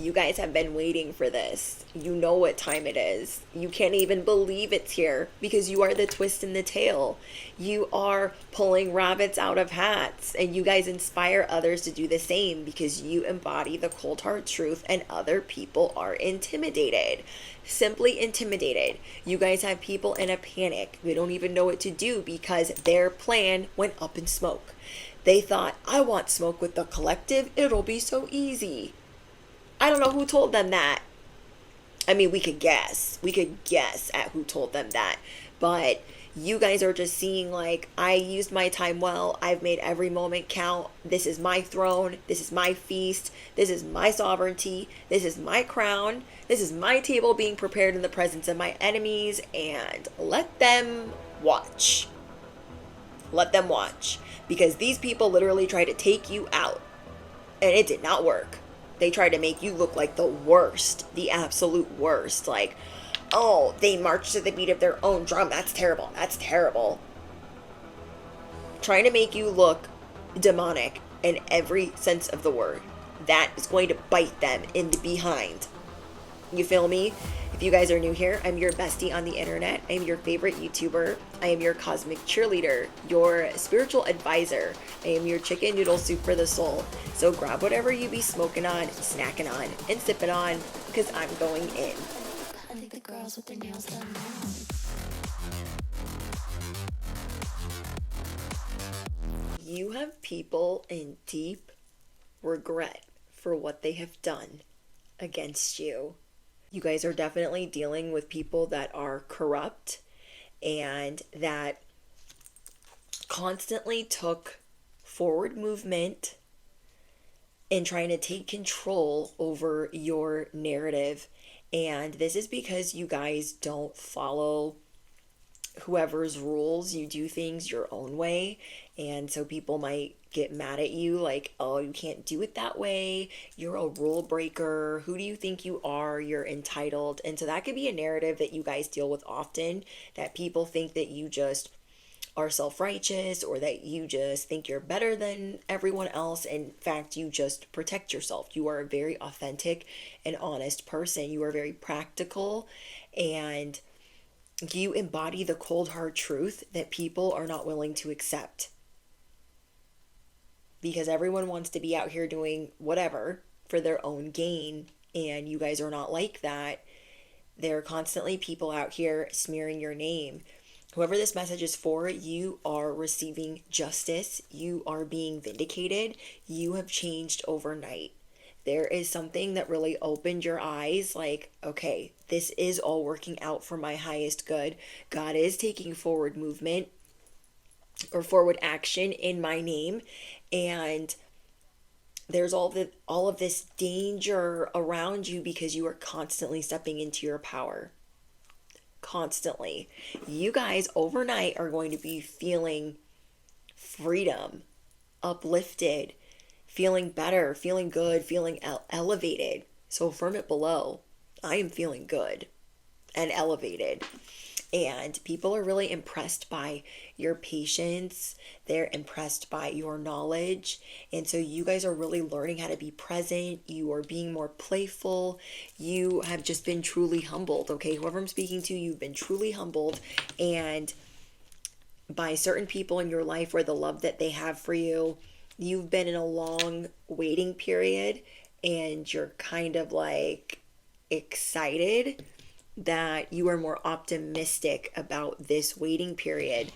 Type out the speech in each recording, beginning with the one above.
You guys have been waiting for this. You know what time it is. You can't even believe it's here because you are the twist in the tail. You are pulling rabbits out of hats, and you guys inspire others to do the same because you embody the cold hard truth, and other people are intimidated. Simply intimidated. You guys have people in a panic. They don't even know what to do because their plan went up in smoke. They thought, I want smoke with the collective. It'll be so easy. I don't know who told them that. I mean, we could guess. We could guess at who told them that. But you guys are just seeing, like, I used my time well. I've made every moment count. This is my throne. This is my feast. This is my sovereignty. This is my crown. This is my table being prepared in the presence of my enemies. And let them watch. Let them watch. Because these people literally tried to take you out. And it did not work. They tried to make you look like the worst, the absolute worst. Like, oh, they march to the beat of their own drum. That's terrible. That's terrible. Trying to make you look demonic in every sense of the word. That is going to bite them in the behind. You feel me? If you guys are new here, I'm your bestie on the internet. I'm your favorite YouTuber. I am your cosmic cheerleader, your spiritual advisor. I am your chicken noodle soup for the soul. So grab whatever you be smoking on, snacking on, and sipping on, because I'm going in. I think the girls with their nails done now. You have people in deep regret for what they have done against you. You guys are definitely dealing with people that are corrupt and that constantly took forward movement in trying to take control over your narrative. And this is because you guys don't follow whoever's rules. You do things your own way, and so people might get mad at you, like, oh, you can't do it that way, you're a rule breaker, who do you think you are, you're entitled. And so that could be a narrative that you guys deal with often, that people think that you just are self-righteous, or that you just think you're better than everyone else. In fact, you just protect yourself. You are a very authentic and honest person. You are very practical, and you embody the cold hard truth that people are not willing to accept, because everyone wants to be out here doing whatever for their own gain, and you guys are not like that. There are constantly people out here smearing your name. Whoever this message is for, you are receiving justice. You are being vindicated. You have changed overnight. There is something that really opened your eyes, like, okay, this is all working out for my highest good. God is taking forward movement or forward action in my name, and there's all of this danger around you because you are constantly stepping into your power. Constantly. You guys overnight are going to be feeling freedom, uplifted, feeling better, feeling good, feeling elevated. So affirm it below. I am feeling good and elevated. And people are really impressed by your patience. They're impressed by your knowledge. And so you guys are really learning how to be present. You are being more playful. You have just been truly humbled, okay? Whoever I'm speaking to, you've been truly humbled. And by certain people in your life, or the love that they have for you, you've been in a long waiting period, and you're kind of like excited that you are more optimistic about this waiting period.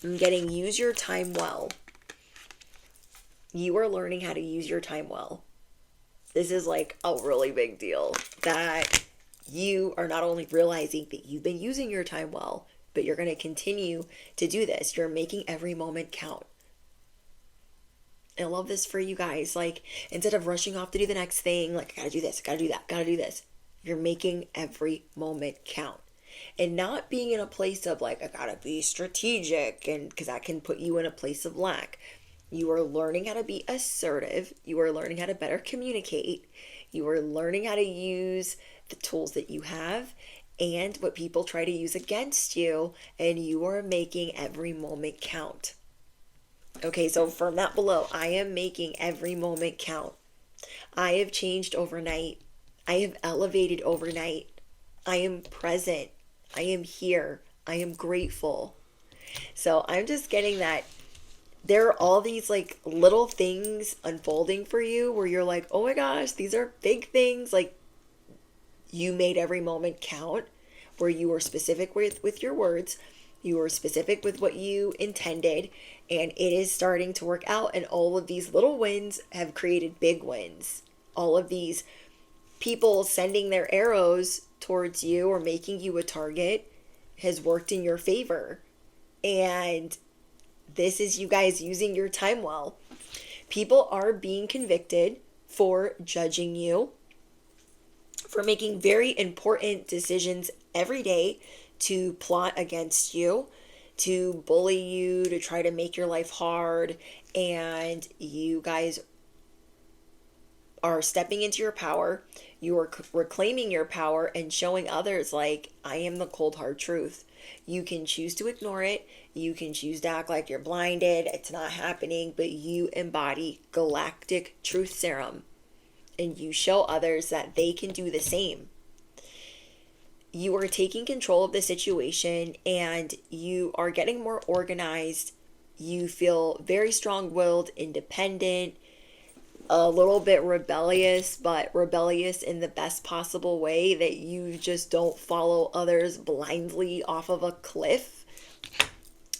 I'm getting use your time well. You are learning how to use your time well. This is like a really big deal, that you are not only realizing that you've been using your time well, but you're going to continue to do this. You're making every moment count. I love this for you guys. Like, instead of rushing off to do the next thing, like, I gotta do this, gotta do that, gotta do this, you're making every moment count. And not being in a place of like, I gotta be strategic, and because that can put you in a place of lack. You are learning how to be assertive. You are learning how to better communicate. You are learning how to use the tools that you have and what people try to use against you. And you are making every moment count. Okay, so from that below, I am making every moment count. I have changed overnight. I have elevated overnight. I am present. I am here. I am grateful. So I'm just getting that there are all these like little things unfolding for you where you're like, oh my gosh, these are big things. Like you made every moment count, where you were specific with your words, you were specific with what you intended, and it is starting to work out. And all of these little wins have created big wins. All of these people sending their arrows towards you or making you a target has worked in your favor. And this is you guys using your time well. People are being convicted for judging you, for making very important decisions every day to plot against you, to bully you, to try to make your life hard. And you guys are stepping into your power. You are reclaiming your power and showing others, like, I am the cold hard truth. You can choose to ignore it. You can choose to act like you're blinded. It's not happening, but you embody galactic truth serum. And you show others that they can do the same. You are taking control of the situation and you are getting more organized. You feel very strong-willed, independent, a little bit rebellious, but rebellious in the best possible way, that you just don't follow others blindly off of a cliff.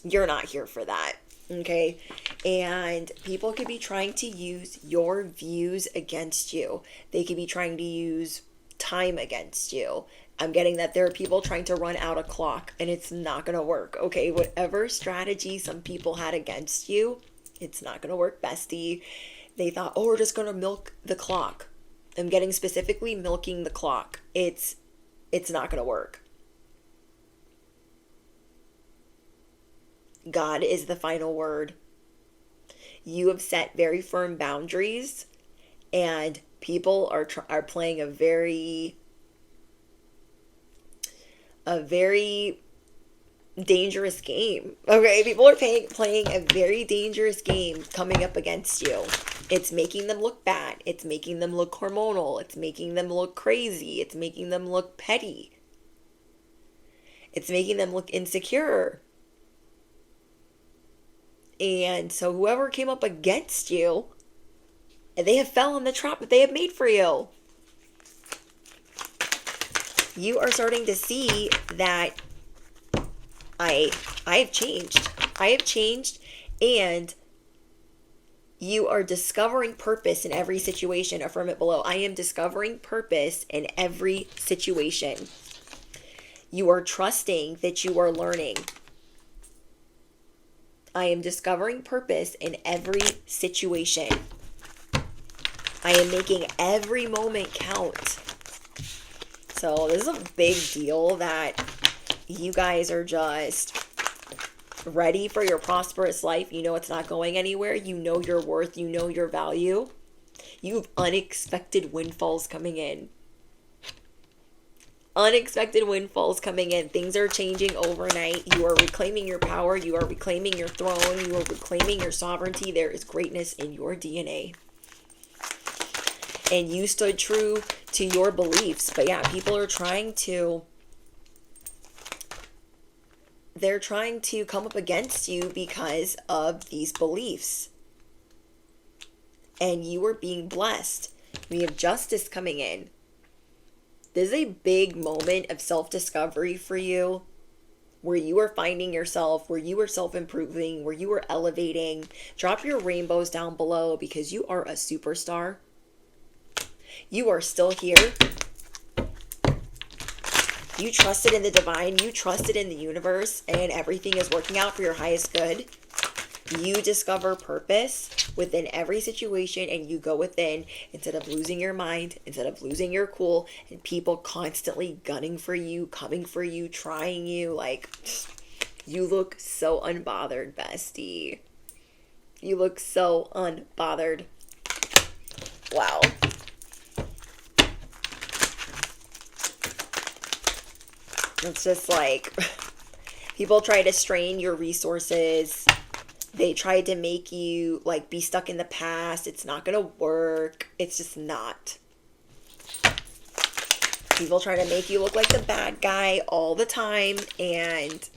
You're not here for that, okay? And people could be trying to use your views against you. They could be trying to use time against you. I'm getting that there are people trying to run out a clock, and it's not going to work, okay? Whatever strategy some people had against you, it's not going to work, bestie. They thought, oh, we're just going to milk the clock. I'm getting specifically milking the clock. It's not going to work. God is the final word. You have set very firm boundaries, and people are playing a very dangerous game. Okay, people are playing a very dangerous game coming up against you. It's making them look bad. It's making them look hormonal. It's making them look crazy. It's making them look petty. It's making them look insecure. And so whoever came up against you, they have fell in the trap that they have made for you. You are starting to see that I have changed. I have changed, and you are discovering purpose in every situation. Affirm it below. I am discovering purpose in every situation. You are trusting that you are learning. I am discovering purpose in every situation. I am making every moment count. So this is a big deal that you guys are just ready for your prosperous life. You know it's not going anywhere. You know your worth. You know your value. You have unexpected windfalls coming in. Unexpected windfalls coming in. Things are changing overnight. You are reclaiming your power. You are reclaiming your throne. You are reclaiming your sovereignty. There is greatness in your DNA. And you stood true to your beliefs. But yeah, people are trying to come up against you because of these beliefs. And you are being blessed. We have justice coming in. This is a big moment of self-discovery for you, where you are finding yourself, where you are self-improving, where you are elevating. Drop your rainbows down below, because you are a superstar. You are still here. You trusted in the divine. You trusted in the universe, and everything is working out for your highest good. You discover purpose within every situation, and you go within instead of losing your mind, instead of losing your cool, and people constantly gunning for you, coming for you, trying you. Like, you look so unbothered, bestie. You look so unbothered. Wow. It's just like, people try to strain your resources. They tried to make you like be stuck in the past. It's not going to work. It's just not. People try to make you look like the bad guy all the time, and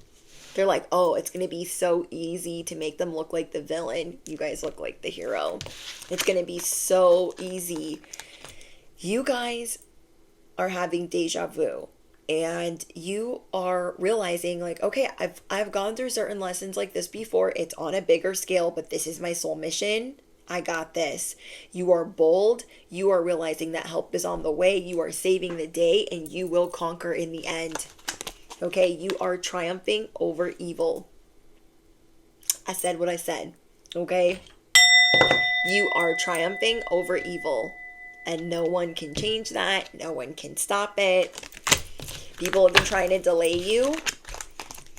they're like, oh, it's going to be so easy to make them look like the villain. You guys look like the hero. It's going to be so easy. You guys are having deja vu, and you are realizing like, okay, I've gone through certain lessons like this before. It's on a bigger scale, but this is my soul mission. I got this. You are bold. You are realizing that help is on the way. You are saving the day, and you will conquer in the end. Okay, you are triumphing over evil. I said what I said. Okay? You are triumphing over evil. And no one can change that. No one can stop it. People have been trying to delay you.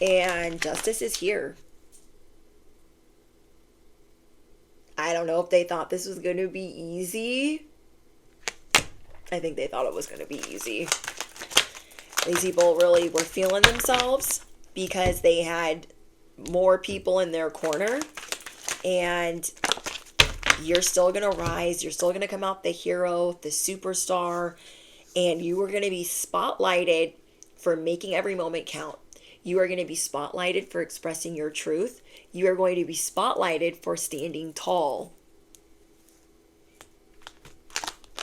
And justice is here. I don't know if they thought this was going to be easy. I think they thought it was going to be easy. These people really were feeling themselves because they had more people in their corner. And you're still going to rise. You're still going to come out the hero, the superstar. And you are going to be spotlighted for making every moment count. You are going to be spotlighted for expressing your truth. You are going to be spotlighted for standing tall.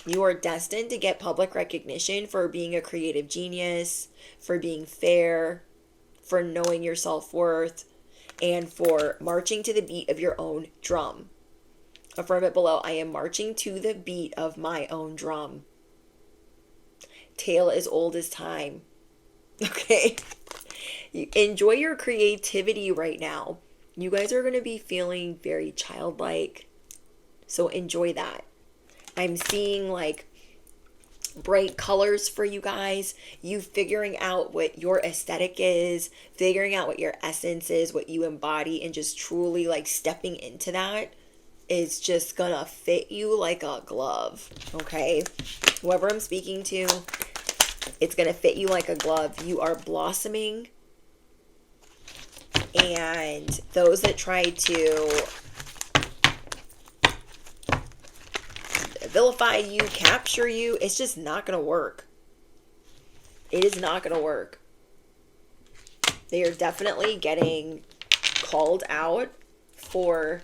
You are destined to get public recognition for being a creative genius, for being fair, for knowing your self-worth, and for marching to the beat of your own drum. Affirm it below. I am marching to the beat of my own drum. Tale as old as time. Okay? Enjoy your creativity right now. You guys are going to be feeling very childlike. So enjoy that. I'm seeing like bright colors for you guys. You figuring out what your aesthetic is, figuring out what your essence is, what you embody, and just truly like stepping into that is just gonna fit you like a glove. Okay? Whoever I'm speaking to, it's gonna fit you like a glove. You are blossoming. And those that try to vilify you, capture you, it's just not going to work. It is not going to work. They are definitely getting called out for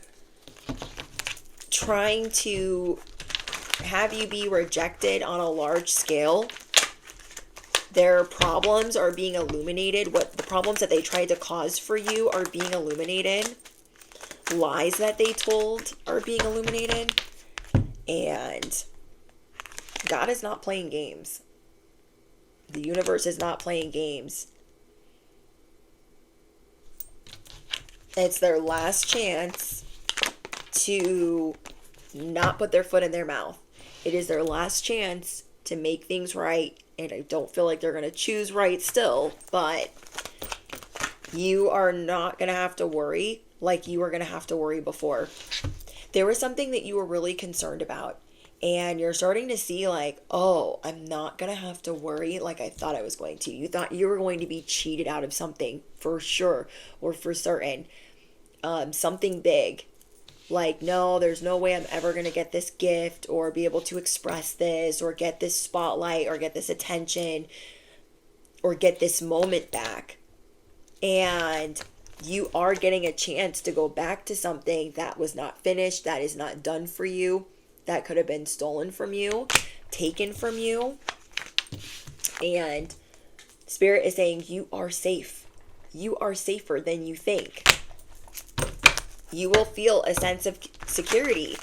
trying to have you be rejected on a large scale. Their problems are being illuminated. What the problems that they tried to cause for you are being illuminated. Lies that they told are being illuminated. And God is not playing games. The universe is not playing games. It's their last chance to not put their foot in their mouth. It is their last chance to make things right. And I don't feel like they're going to choose right still. But you are not going to have to worry like you were going to have to worry before. There was something that you were really concerned about. And you're starting to see like, oh, I'm not going to have to worry like I thought I was going to. You thought you were going to be cheated out of something for sure or for certain. Something big. Like, no, there's no way I'm ever going to get this gift or be able to express this or get this spotlight or get this attention or get this moment back. And you are getting a chance to go back to something that was not finished, that is not done for you, that could have been stolen from you, taken from you. And Spirit is saying you are safe. You are safer than you think. You will feel a sense of security.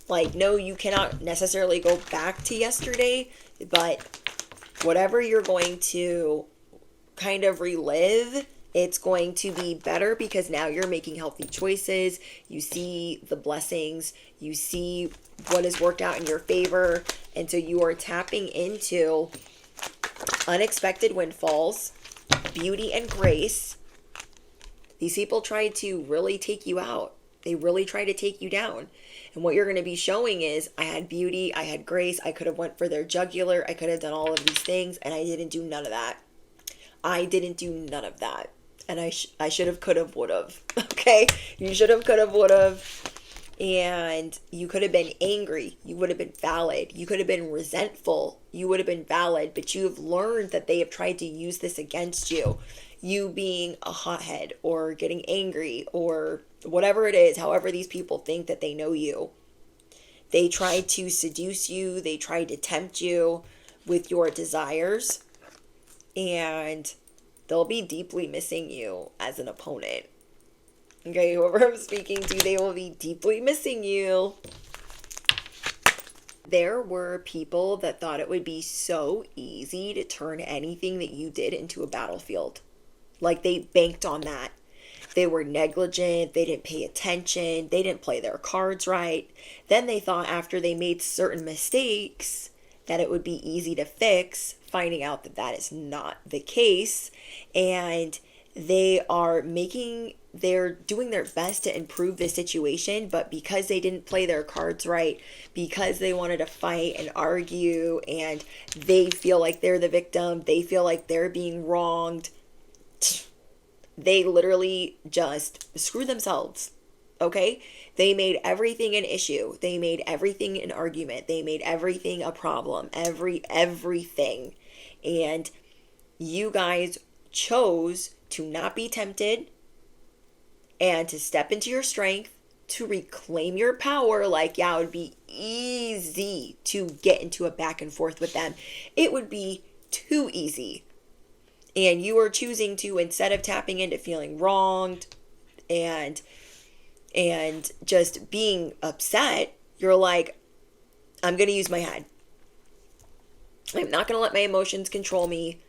Like, no, you cannot necessarily go back to yesterday, but whatever you're going to kind of relive, it's going to be better because now you're making healthy choices. You see the blessings. You see what has worked out in your favor. And so you are tapping into unexpected windfalls, beauty and grace. These people tried to really take you out. They really try to take you down. And what you're going to be showing is, I had beauty, I had grace, I could have went for their jugular, I could have done all of these things, and I didn't do none of that. I didn't do none of that. and I should have, could have, would have. Okay? You should have, could have, would have. And you could have been angry. You would have been valid. You could have been resentful. You would have been valid. But you have learned that they have tried to use this against you. You being a hothead or getting angry or whatever it is, however these people think that they know you. They tried to seduce you. They tried to tempt you with your desires. And they'll be deeply missing you as an opponent. Okay, whoever I'm speaking to, they will be deeply missing you. There were people that thought it would be so easy to turn anything that you did into a battlefield. Like, they banked on that. They were negligent. They didn't pay attention. They didn't play their cards right. Then they thought after they made certain mistakes that it would be easy to fix, finding out that that is not the case. And they're doing their best to improve the situation, but because they didn't play their cards right, because they wanted to fight and argue, and they feel like they're the victim, they feel like they're being wronged, they literally just screw themselves. Okay? They made everything an issue. They made everything an argument. They made everything a problem. Everything. And you guys chose to not be tempted and to step into your strength, to reclaim your power. Like, yeah, it would be easy to get into a back and forth with them. It would be too easy. And you are choosing to, instead of tapping into feeling wronged and just being upset, you're like, I'm going to use my head. I'm not going to let my emotions control me.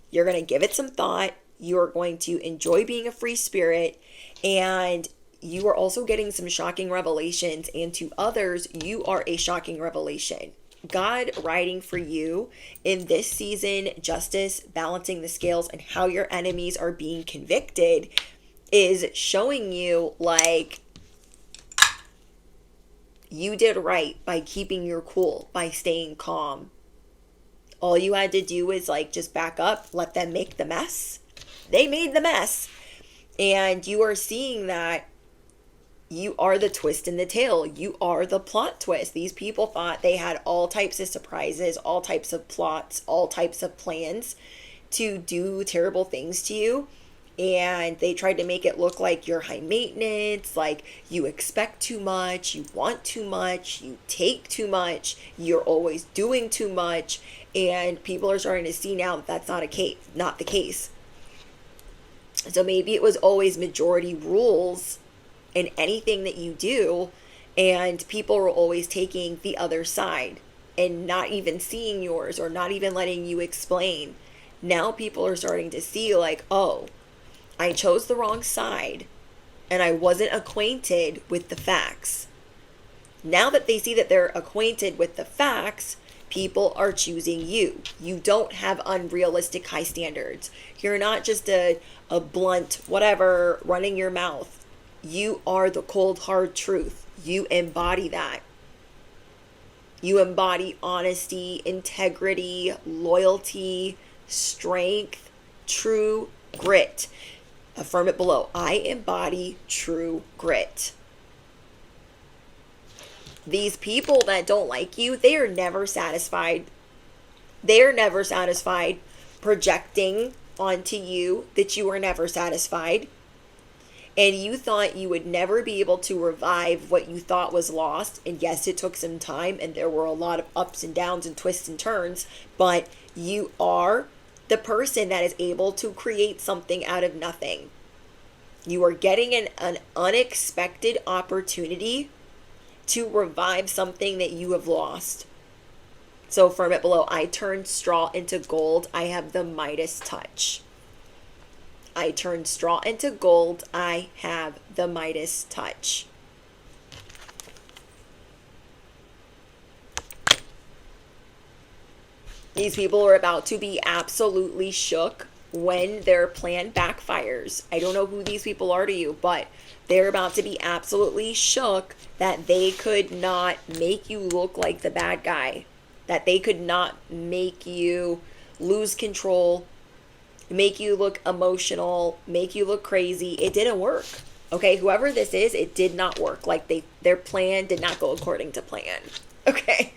You're going to give it some thought. You're going to enjoy being a free spirit. And you are also getting some shocking revelations. And to others, you are a shocking revelation. God writing for you in this season, justice, balancing the scales, and how your enemies are being convicted is showing you, like, you did right by keeping your cool, by staying calm. All you had to do is, like, just back up, let them make the mess. They made the mess. And you are seeing that you are the twist in the tail. You are the plot twist. These people thought they had all types of surprises, all types of plots, all types of plans to do terrible things to you. And they tried to make it look like you're high maintenance, like you expect too much, you want too much, you take too much, you're always doing too much. And people are starting to see now that that's not the case. So maybe it was always majority rules in anything that you do, and people were always taking the other side and not even seeing yours or not even letting you explain. Now people are starting to see, like, oh, I chose the wrong side and I wasn't acquainted with the facts. Now that they see that they're acquainted with the facts, people are choosing you. You don't have unrealistic high standards. You're not just a blunt whatever running your mouth. You are the cold, hard truth. You embody that. You embody honesty, integrity, loyalty, strength, true grit. Affirm it below. I embody true grit. These people that don't like you, they are never satisfied. They are never satisfied projecting onto you that you are never satisfied. And you thought you would never be able to revive what you thought was lost. And yes, it took some time and there were a lot of ups and downs and twists and turns. But you are the person that is able to create something out of nothing. You are getting an unexpected opportunity to revive something that you have lost. So affirm it below. I turn straw into gold. I have the Midas touch. I turn straw into gold. I have the Midas touch. These people are about to be absolutely shook when their plan backfires. I don't know who these people are to you, but they're about to be absolutely shook that they could not make you look like the bad guy, that they could not make you lose control make you look emotional, make you look crazy. It didn't work. Okay, whoever this is, it did not work. Like their plan did not go according to plan. Okay.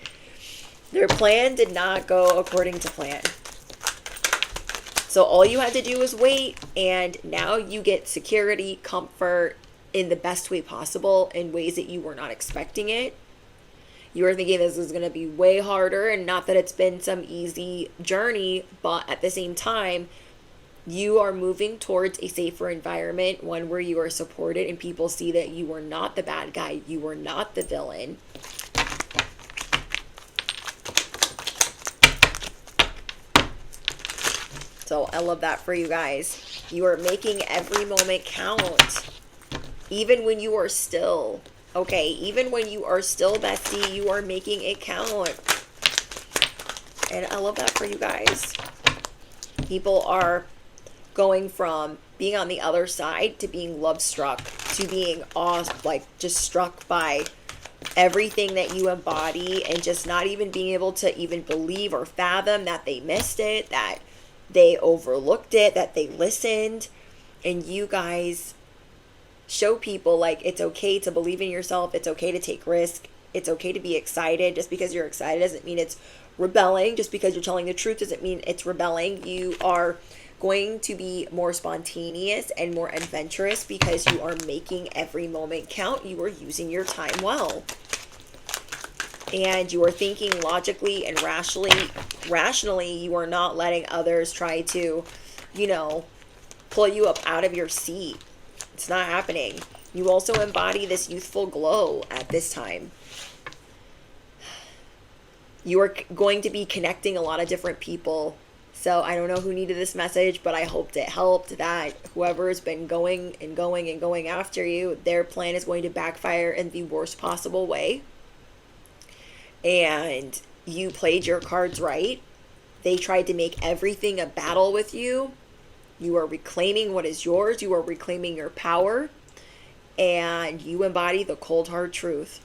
Their plan did not go according to plan. So all you had to do was wait, and now you get security, comfort in the best way possible in ways that you were not expecting it. You were thinking this is going to be way harder, and not that it's been some easy journey, but at the same time, you are moving towards a safer environment, one where you are supported and people see that you are not the bad guy, you are not the villain. So I love that for you guys. You are making every moment count. Even when you are still, okay, even when you are still bestie, you are making it count. And I love that for you guys. People are going from being on the other side to being love struck to being just struck by everything that you embody, and just not even being able to even believe or fathom that they missed it, that they overlooked it, that they listened. And you guys show people like it's okay to believe in yourself, it's okay to take risk, it's okay to be excited. Just because you're excited doesn't mean it's rebelling. Just because you're telling the truth doesn't mean it's rebelling. You are going to be more spontaneous and more adventurous because you are making every moment count. You are using your time well. And you are thinking logically and rationally. You are not letting others try to, pull you up out of your seat. It's not happening. You also embody this youthful glow at this time. You are going to be connecting a lot of different people. So I don't know who needed this message, but I hoped it helped, that whoever has been going and going and going after you, their plan is going to backfire in the worst possible way. And you played your cards right. They tried to make everything a battle with you. You are reclaiming what is yours. You are reclaiming your power. And you embody the cold hard truth.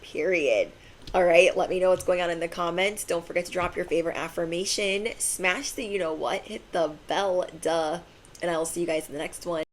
Period. All right, let me know what's going on in the comments. Don't forget to drop your favorite affirmation. Smash the you know what. Hit the bell, duh. And I will see you guys in the next one.